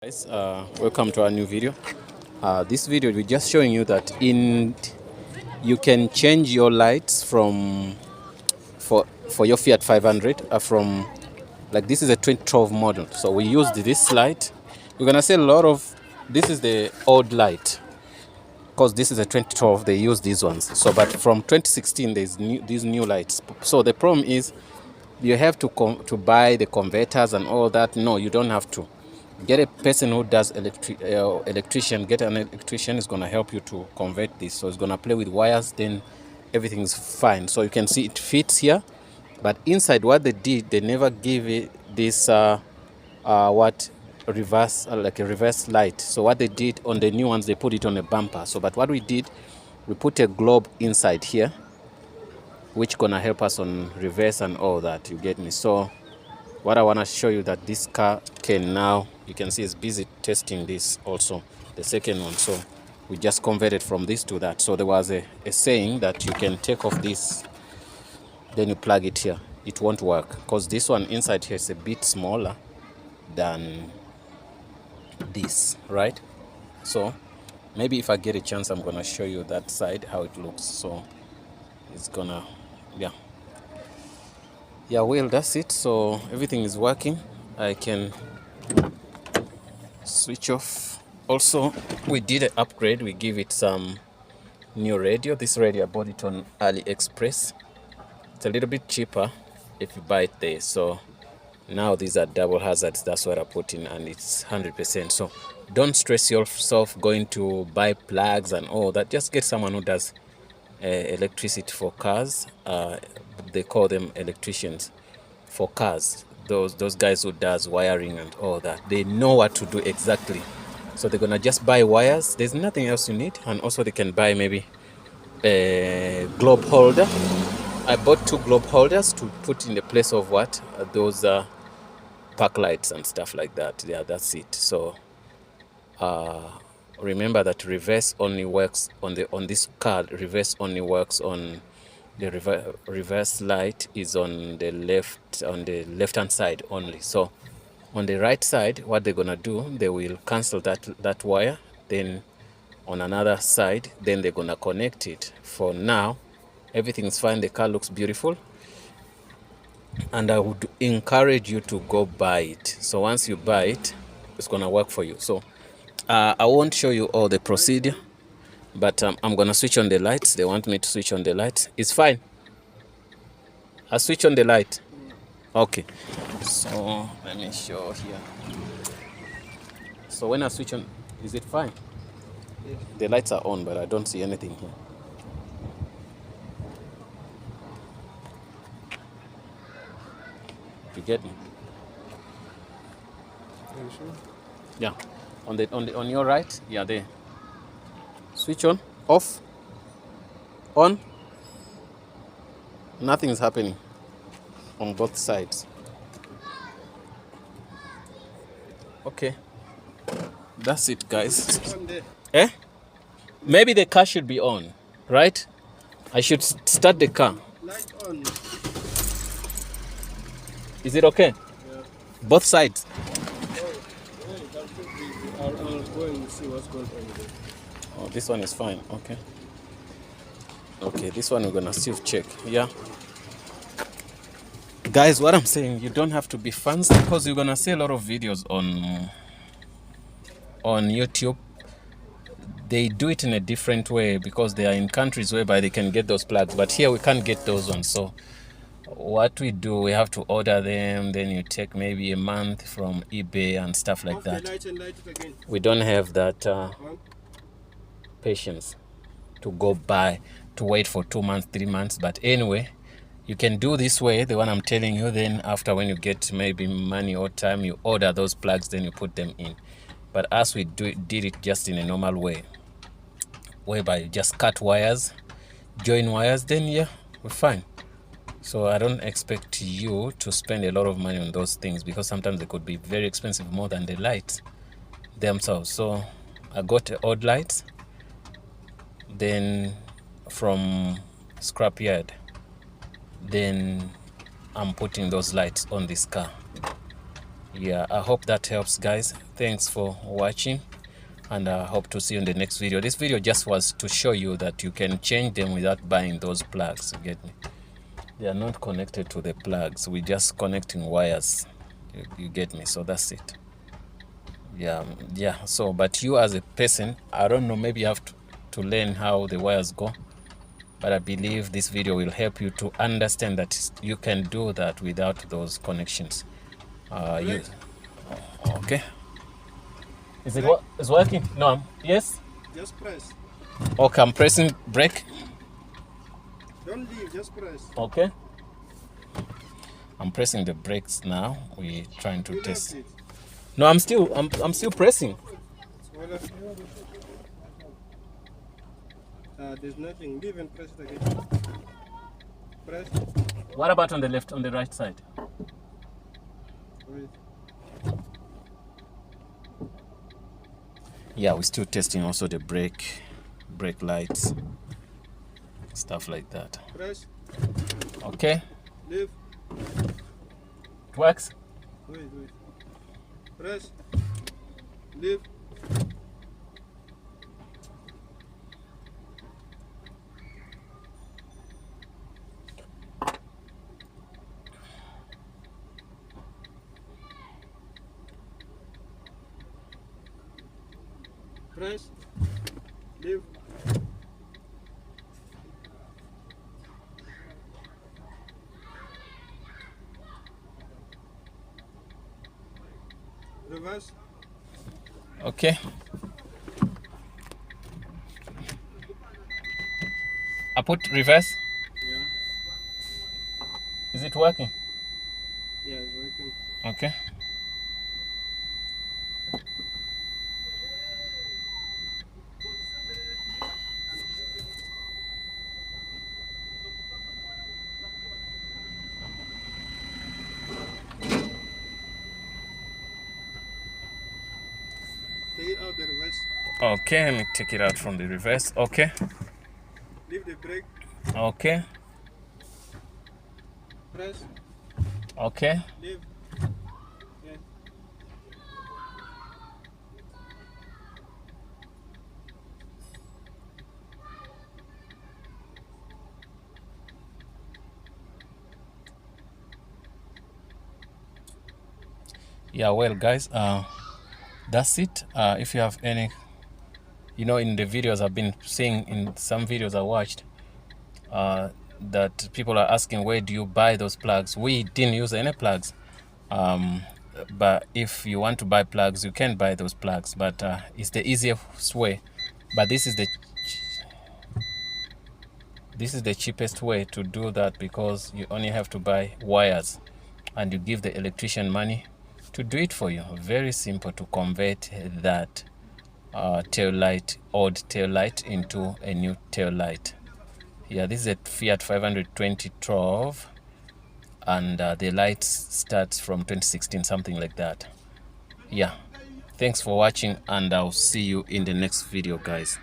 Guys, welcome to our new video. This video we're just showing you that you can change your lights from for your Fiat 500 from, like, this is a 2012 model, so we used this light. We're gonna say a lot of this is the old light because this is a 2012. They use these ones, so but from 2016 there's these new lights. So the problem is you have to buy the converters and all that. No, you don't have to. Get a person who does electrician. Get an electrician is going to help you to convert this. So it's going to play with wires, then everything's fine. So you can see it fits here, but inside what they did, they never give it this reverse, like a reverse light. So what they did on the new ones, they put it on a bumper. So but what we did, we put a globe inside here, which gonna help us on reverse and all that. You get me? So what I want to show you that this car can now, you can see it's busy testing this also, the second one. So we just converted from this to that. So there was a saying that you can take off this, then you plug it here. It won't work because this one inside here is a bit smaller than this, right? So maybe if I get a chance, I'm gonna show you that side how it looks. So it's gonna, yeah, well, that's it. So everything is working. I can switch off. Also, we did an upgrade. We give it some new radio. This radio, I bought it on AliExpress. It's a little bit cheaper if you buy it there. So now these are double hazards. That's what I put in, and it's 100%. So don't stress yourself going to buy plugs and all that. Just get someone who does electricity for cars. They call them electricians for cars. Those guys who does wiring and all that, they know what to do exactly. So they're gonna just buy wires. There's nothing else you need. And also they can buy maybe a globe holder. I bought 2 globe holders to put in the place of what those park lights and stuff like that. Yeah, that's it. So remember that reverse only works on this car. Reverse only works on the reverse light is on the left hand side only. So on the right side, what they're gonna do, they will cancel that wire. Then on another side, then they're gonna connect it. For now, everything's fine. The car looks beautiful, and I would encourage you to go buy it. So once you buy it, it's gonna work for you. So I won't show you all the procedure, but I'm gonna switch on the lights. They want me to switch on the lights. It's fine. I switch on the light. Okay. So let me show here. So when I switch on, is it fine? Yeah. The lights are on, but I don't see anything here. You get me? Are you sure? Yeah. On your right, yeah, there. Switch on, off, on. Nothing is happening on both sides. Okay, that's it, guys. Eh? Maybe the car should be on, right? I should start the car. Light on. Is it okay? Yeah. Both sides. I'll go and see what's going on there. Oh, this one is fine. Okay. Okay, this one we're gonna still check. Yeah. Guys, what I'm saying, you don't have to be fancy because you're gonna see a lot of videos on YouTube. They do it in a different way because they are in countries whereby they can get those plugs, but here we can't get those ones. So what we do, we have to order them, then you take maybe a month from eBay and stuff like that. Light and light it again. We don't have that patience to go buy, to wait for 2 months, 3 months. But anyway, you can do this way, the one I'm telling you. Then after, when you get maybe money or time, you order those plugs, then you put them in. But as we did it just in a normal way, whereby you just cut wires, join wires, then yeah, we're fine. So I don't expect you to spend a lot of money on those things because sometimes they could be very expensive, more than the lights themselves. So I got odd lights, then from scrapyard, then I'm putting those lights on this car. Yeah, I hope that helps, guys. Thanks for watching, and I hope to see you in the next video. This video just was to show you that you can change them without buying those plugs. You get me? They are not connected to the plugs. We're just connecting wires. You get me? So that's it. Yeah. So, but you as a person, I don't know, maybe you have to learn how the wires go. But I believe this video will help you to understand that you can do that without those connections. You okay? Is it what is working? No. Yes. Just press. Okay, I'm pressing brake. Don't leave, just press. Okay. I'm pressing the brakes now. We're trying to You test. left it. No, I'm still pressing. Well, there's nothing. Leave and press it again. Press. What about on the left, on the right side? Wait. Yeah, we're still testing also the brake lights, stuff like that. Press. Okay. Leave. It works. Wait. Press. Leave. Press. Leave. Reverse. Okay. I put reverse. Yeah. Is it working? Yeah, it's working. Okay. Take it out the reverse. Okay, let me take it out from the reverse. Okay. Leave the brake. Okay. Press. Okay. Leave. Yeah. Yeah, well, guys, that's it. If you have any, in the videos I've been seeing, in some videos I watched, that people are asking, where do you buy those plugs? We didn't use any plugs. But if you want to buy plugs, you can buy those plugs, but it's the easiest way. But this is the cheapest way to do that, because you only have to buy wires and you give the electrician money to do it for you. Very simple to convert that old tail light into a new tail light. Yeah, this is a Fiat 52012, and the light starts from 2016, something like that. Yeah, thanks for watching, and I'll see you in the next video, guys.